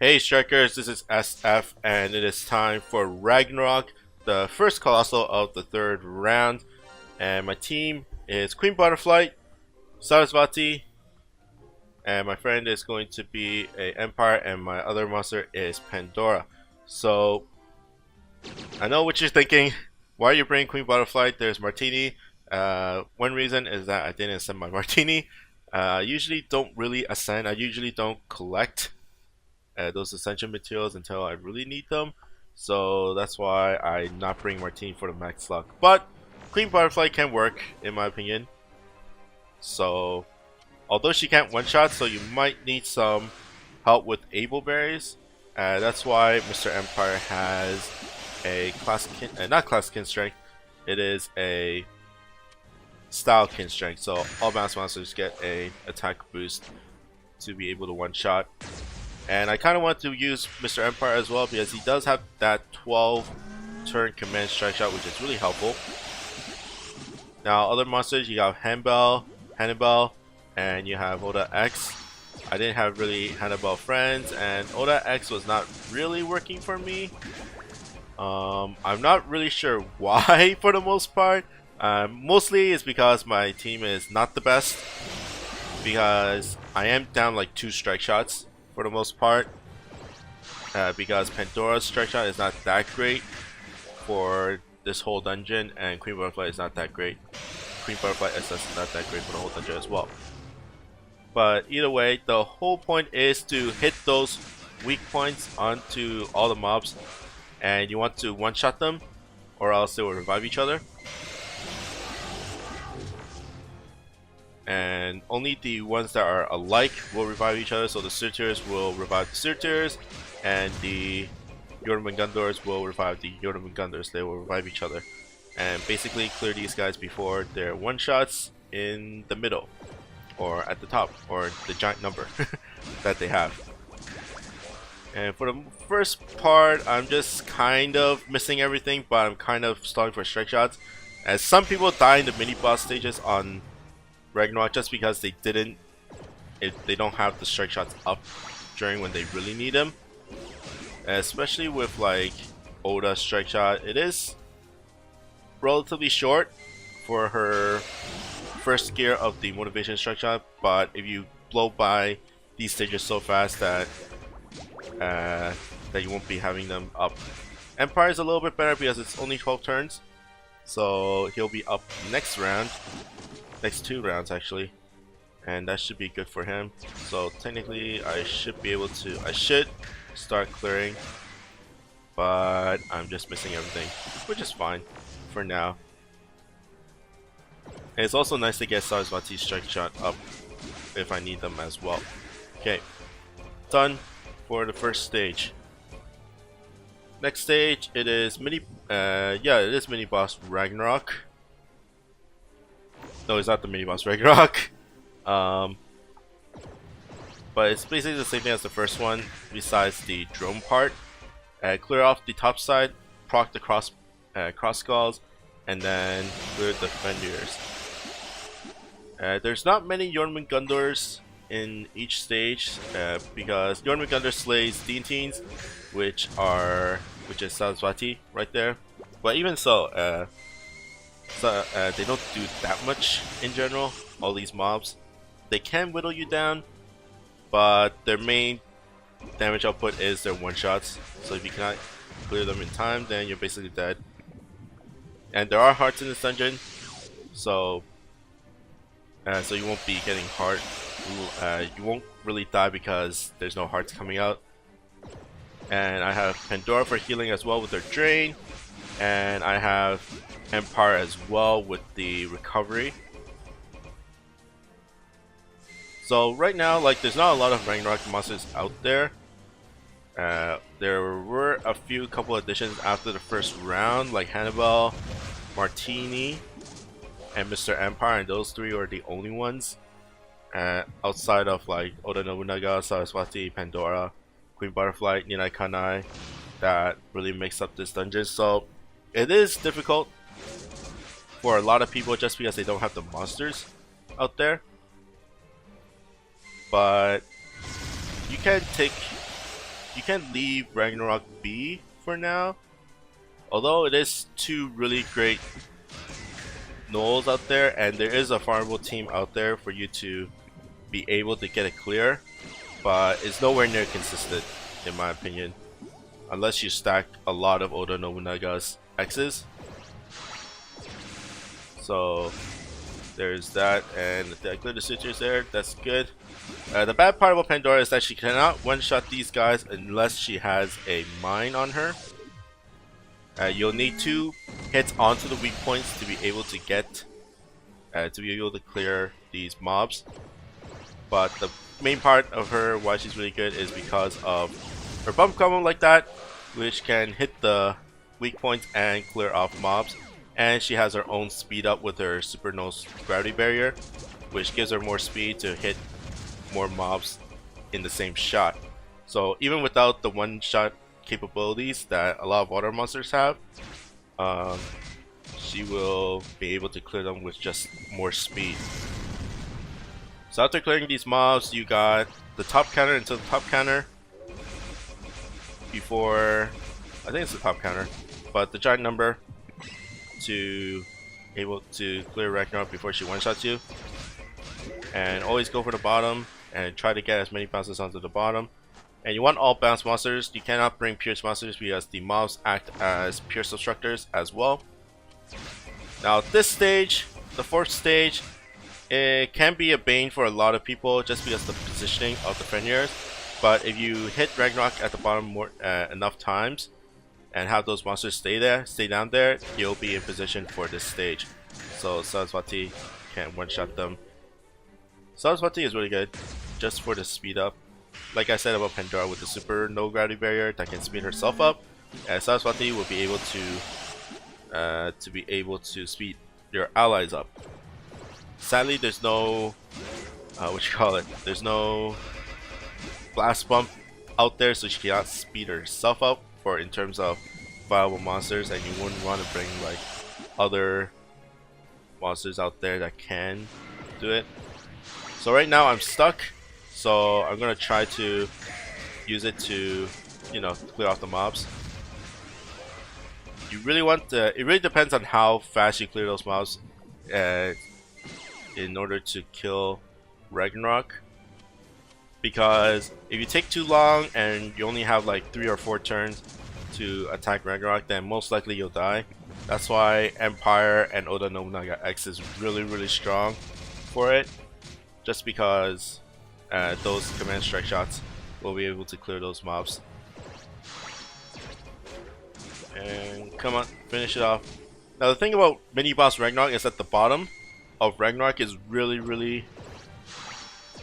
Hey Strikers, this is SF and it is time for Ragnarok, the first Colossal of the third round. And my team is Queen Butterfly, Sarasvati, and my friend is going to be a Empire, and my other monster is Pandora. So, I know what you're thinking. Why are you bringing Queen Butterfly? There's Martini. One reason is that I didn't ascend my Martini. I usually don't really ascend, I usually don't collect those essential materials until I really need them. So that's why I not bring Martini for the max luck. But Queen Butterfly can work in my opinion. So although she can't one shot, so you might need some help with able berries. That's why Mr. Empire has a class not class kin strength. It is a style kin strength. So all mass monsters get a attack boost to be able to one shot. And I kind of want to use Mr. Empire as well because he does have that 12 turn command strike shot, which is really helpful. Now other monsters, you got Hannibal, and you have Oda X. I didn't have really Hannibal friends, and Oda X was not really working for me. I'm not really sure why for the most part. Mostly it's because my team is not the best, because I am down like 2 strike shots for the most part, because Pandora's strike shot is not that great for this whole dungeon, and Queen Butterfly is not that great. Queen Butterfly SS is not that great for the whole dungeon as well. But either way, the whole point is to hit those weak points onto all the mobs, and you want to one-shot them or else they will revive each other. And only the ones that are alike will revive each other. So the Surturs will revive the Surturs, and the Jormungandors will revive the Jormungandors. They will revive each other, and basically clear these guys before their one-shots in the middle, or at the top, or the giant number that they have. And for the first part, I'm just kind of missing everything, but I'm kind of stalling for strike shots, as some people die in the mini boss stages on Ragnarok just because they don't have the strike shots up during when they really need them. Especially with like Oda's strike shot, it is relatively short for her first gear of the motivation strike shot, but if you blow by these stages so fast that you won't be having them up. Empire is a little bit better because it's only 12 turns, so he'll be up next round. Next 2 rounds actually, and that should be good for him. So technically I should be able to, I should start clearing, but I'm just missing everything, which is fine for now. And it's also nice to get Sarasvati's strike shot up if I need them as well. Okay, done for the first stage. Next stage, it is mini boss Ragnarok. No, it's not the mini boss Ragnarok. But it's basically the same thing as the first one, besides the drone part. Clear off the top side, proc the cross skulls, and then clear the fenders. There's not many Jormungandors in each stage, because Jormungander slays Deantines, which is Sarasvati right there. But even so, they don't do that much in general, all these mobs. They can whittle you down, but their main damage output is their one-shots. So if you cannot clear them in time, then you're basically dead. And there are hearts in this dungeon, so you won't be getting heart. You won't really die because there's no hearts coming out. And I have Pandora for healing as well with her drain, and I have Empire as well with the recovery. So right now, like, there's not a lot of Ragnarok monsters out there. There were a couple additions after the first round, like Hannibal, Martini, and Mr. Empire, and those 3 are the only ones outside of like Oda Nobunaga, Sarasvati, Pandora, Queen Butterfly, Ninai Kanai, that really makes up this dungeon. So it is difficult for a lot of people just because they don't have the monsters out there. But you can take you can leave Ragnarok be for now. Although it is two really great Knolls out there, and there is a farmable team out there for you to be able to get it clear, but it's nowhere near consistent in my opinion, unless you stack a lot of Oda Nobunaga's X's. So there's that, and I cleared the sutures there, that's good. The bad part about Pandora is that she cannot one-shot these guys unless she has a mine on her. You'll need 2 hits onto the weak points to be able to get to be able to clear these mobs. But the main part of her why she's really good is because of her bump combo like that, which can hit the weak points and clear off mobs. And she has her own speed up with her super nose gravity barrier, which gives her more speed to hit more mobs in the same shot. So even without the one-shot capabilities that a lot of water monsters have, she will be able to clear them with just more speed. So after clearing these mobs, you got the top counter into the top counter before, I think it's the top counter, but the giant number to able to clear Ragnarok before she one-shots you. And always go for the bottom and try to get as many bounces onto the bottom. And you want all bounce monsters. You cannot bring pierce monsters because the mobs act as pierce obstructors as well. Now this stage, the 4th stage, it can be a bane for a lot of people just because of the positioning of the Fenrirs. But if you hit Ragnarok at the bottom more enough times and have those monsters stay down there, you'll be in position for this stage. So Saraswati can one-shot them. Saraswati is really good just for the speed up. Like I said about Pandora with the super no gravity barrier that can speed herself up, and Saraswati will be able to speed your allies up. Sadly, there's no there's no blast bump out there, so she cannot speed herself up for in terms of viable monsters, and you wouldn't want to bring like other monsters out there that can do it. So right now I'm stuck. So I'm gonna try to use it to, clear off the mobs. You really want to, it really depends on how fast you clear those mobs in order to kill Ragnarok. Because if you take too long and you only have like 3 or 4 turns to attack Ragnarok, then most likely you'll die. That's why Empire and Oda Nobunaga X is really strong for it. Just because those command strike shots will be able to clear those mobs. And come on, finish it off. Now the thing about mini boss Ragnarok is that the bottom of Ragnarok is really,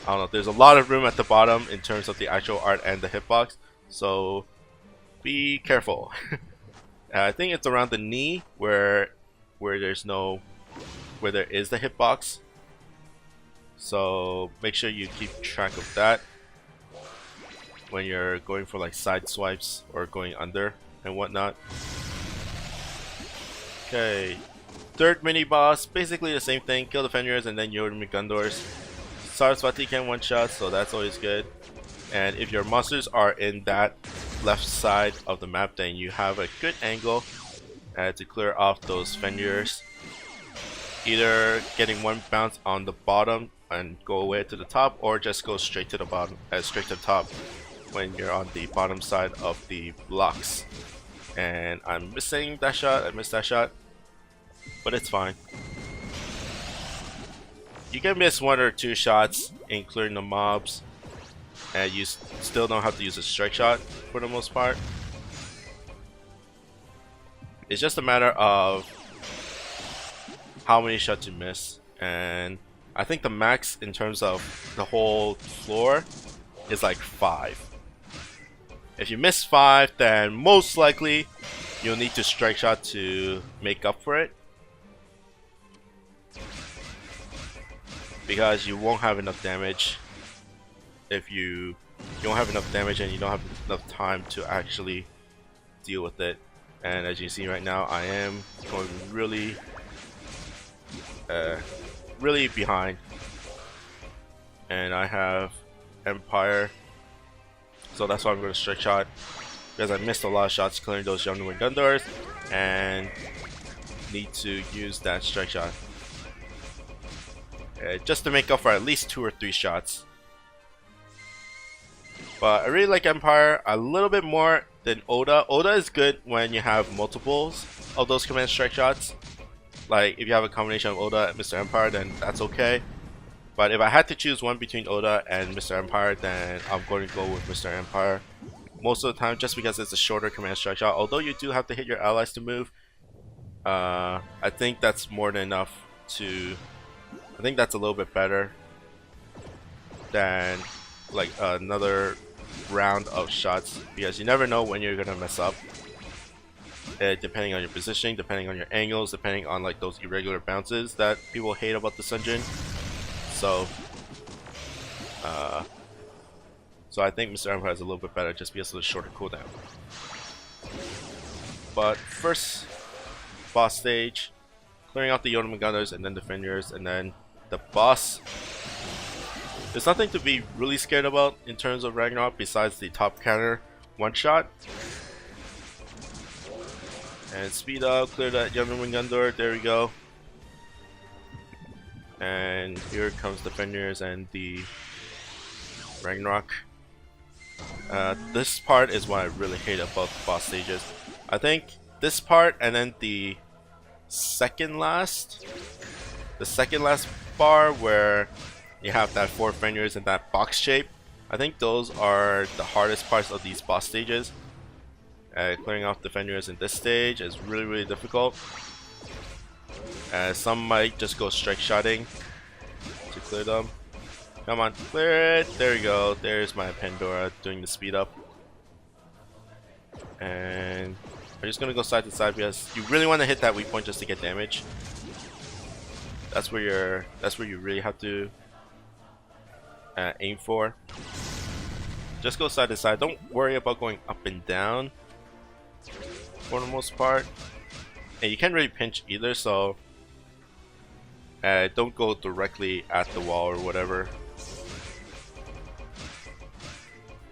I don't know, there's a lot of room at the bottom in terms of the actual art and the hitbox, so be careful. I think it's around the knee where there is the hitbox. So make sure you keep track of that when you're going for like side swipes or going under and whatnot. Okay, 3rd mini boss, basically the same thing. Kill the Fenrirs and then Yorumu Gundors. Saraswati can one-shot, so that's always good. And if your monsters are in that left side of the map, then you have a good angle to clear off those Fenrirs. Either getting 1 bounce on the bottom and go away to the top, or just go straight to the bottom, straight to the top when you're on the bottom side of the blocks. And I'm missing that shot. I missed that shot, but it's fine. You can miss 1 or 2 shots in clearing the mobs, and you still don't have to use a strike shot for the most part. It's just a matter of how many shots you miss, and I think the max in terms of the whole floor is like 5. If you miss 5, then most likely you'll need to strike shot to make up for it, because you won't have enough damage. If you don't have enough damage and you don't have enough time to actually deal with it. And as you see right now, I am going really behind, and I have Empire so that's why I'm going to strike shot, because I missed a lot of shots clearing those Young gun doors and need to use that strike shot just to make up for at least 2 or 3 shots. But I really like Empire a little bit more than Oda. Oda is good when you have multiples of those command strike shots. Like if you have a combination of Oda and Mr. Empire, then that's okay. But if I had to choose one between Oda and Mr. Empire, then I'm going to go with Mr. Empire most of the time, just because it's a shorter command strike shot. Although you do have to hit your allies to move, I think that's more than enough to... I think that's a little bit better than like another round of shots, because you never know when you're gonna mess up, depending on your positioning, depending on your angles, depending on like those irregular bounces that people hate about the Sunjin. So I think Mr. Empire is a little bit better just because of the shorter cooldown. But first boss stage, clearing out the Yoruman gunners and then defenders, and then the boss. There's nothing to be really scared about in terms of Ragnarok besides the top counter one shot. And speed up, clear that Yoruman gun door, there we go. And here comes defenders and the Ragnarok. This part is what I really hate about the boss stages. I think this part and then the second last bar where you have that 4 fingers and that box shape, I think those are the hardest parts of these boss stages. Clearing off defenders in this stage is really difficult. Some might just go strike shotting to clear them. Come on, clear it. There we go. There's my Pandora doing the speed up. And I'm just gonna go side to side because you really want to hit that weak point just to get damage. That's where you really have to aim for. Just go side to side. Don't worry about going up and down for the most part. And you can't really pinch either, so don't go directly at the wall or whatever.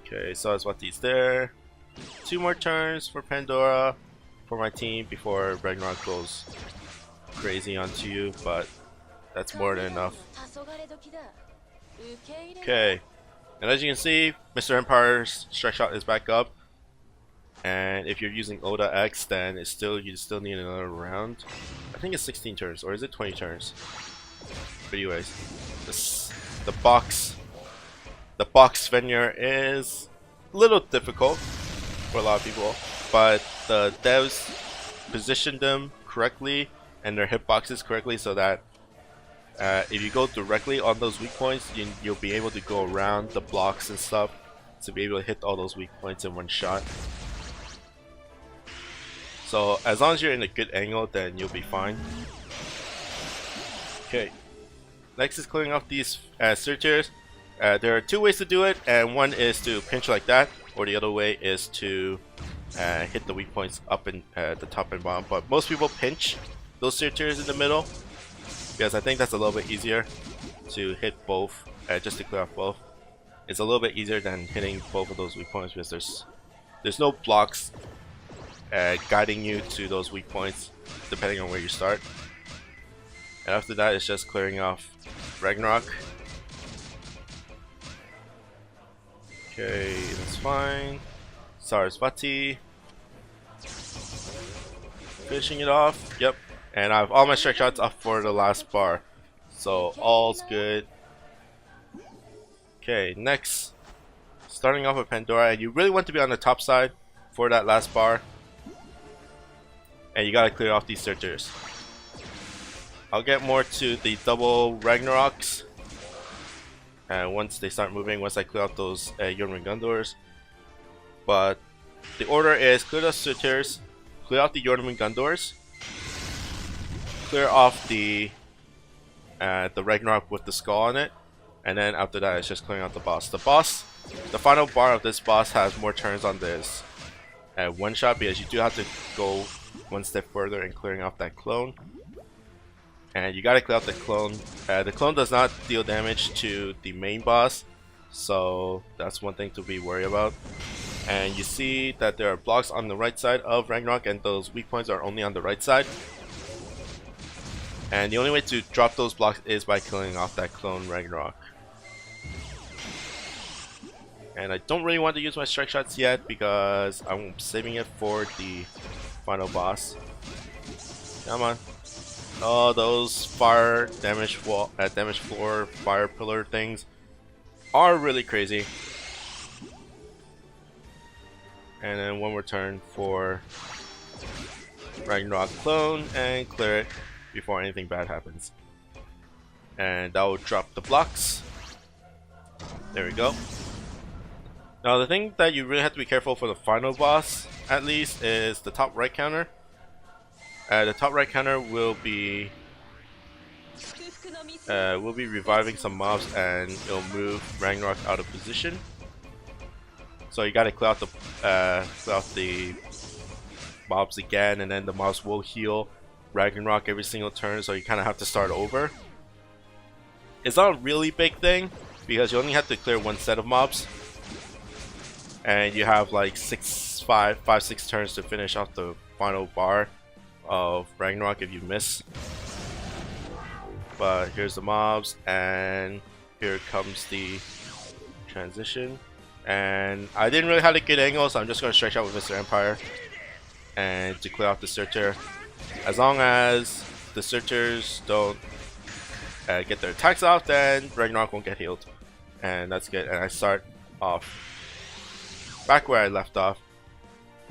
Okay, so that's what these there. 2 more turns for Pandora for my team before Ragnarok goes crazy onto you, but that's more than enough. Okay, and as you can see, Mr. Empire's strike shot is back up, and if you're using Oda X, then you still need another round. I think it's 16 turns, or is it 20 turns? But anyways, the box Svenir is a little difficult for a lot of people, but the devs positioned them correctly and their hitboxes correctly so that if you go directly on those weak points, you'll be able to go around the blocks and stuff to be able to hit all those weak points in one shot. So as long as you're in a good angle, then you'll be fine. Okay, next is clearing off these searchers. There are 2 ways to do it, and one is to pinch like that, or the other way is to hit the weak points up in the top and bottom. But most people pinch those searchers in the middle, because I think that's a little bit easier to hit both, just to clear off both. It's a little bit easier than hitting both of those weak points because there's no blocks guiding you to those weak points depending on where you start. And after that, it's just clearing off Ragnarok. Okay, that's fine. Sarasvati. Finishing it off. Yep. And I have all my strike shots up for the last bar. So all's good. Okay, next. Starting off with Pandora, and you really want to be on the top side for that last bar. And you gotta clear off these searchers. I'll get more to the double Ragnaroks once they start moving, once I clear out those Yoruman gun doors. But the order is clear the searchers, clear out the Yoruman gun doors, clear off the Ragnarok with the skull on it, and then after that it's just clearing out the boss. The final bar of this boss has more turns on this one shot, because you do have to go one step further in clearing off that clone. And you gotta clear out the clone. The clone does not deal damage to the main boss, so that's one thing to be worried about. And you see that there are blocks on the right side of Ragnarok, and those weak points are only on the right side. And the only way to drop those blocks is by killing off that clone Ragnarok. And I don't really want to use my strike shots yet because I'm saving it for the final boss. Come on. Oh, those fire damage wall, damage floor, fire pillar things are really crazy. And then one more turn for Ragnarok clone and clear it before anything bad happens. And that will drop the blocks. There we go. Now the thing that you really have to be careful for the final boss, at least, is the top right counter. The top right counter will be reviving some mobs, and it'll move Ragnarok out of position. So you gotta clear out the mobs again, and then the mobs will heal Ragnarok every single turn. So you kind of have to start over. It's not a really big thing because you only have to clear one set of mobs. And you have like 6 turns to finish off the final bar of Ragnarok if you miss. But here's the mobs, and here comes the transition. And I didn't really have a good angle, so I'm just going to stretch out with Mr. Empire and to clear off the searcher. As long as the searchers don't get their attacks off, then Ragnarok won't get healed. And that's good. And I start off back where I left off,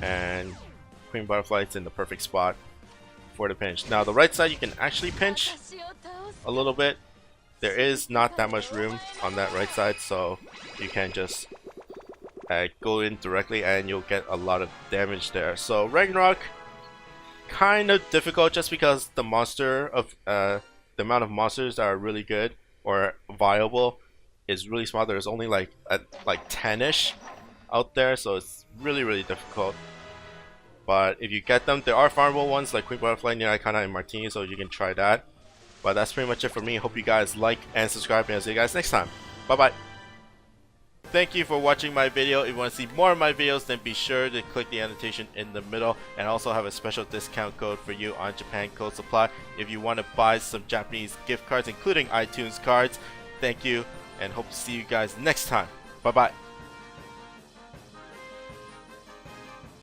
and Queen Butterfly's in the perfect spot for the pinch. Now the right side you can actually pinch a little bit. There is not that much room on that right side, so you can just go in directly and you'll get a lot of damage there. So Ragnarok, kind of difficult just because the amount of monsters that are really good or viable is really small. There's only like 10ish out there, so it's really difficult. But if you get them, there are farmable ones like Queen Butterfly, Near Icona, and Martini, so you can try that. But that's pretty much it for me. Hope you guys like and subscribe, and I'll see you guys next time. Bye bye. Thank you for watching my video. If you want to see more of my videos, then be sure to click the annotation in the middle, and I also have a special discount code for you on JapanCodeSupply if you want to buy some Japanese gift cards, including iTunes cards. Thank you, and hope to see you guys next time. Bye bye.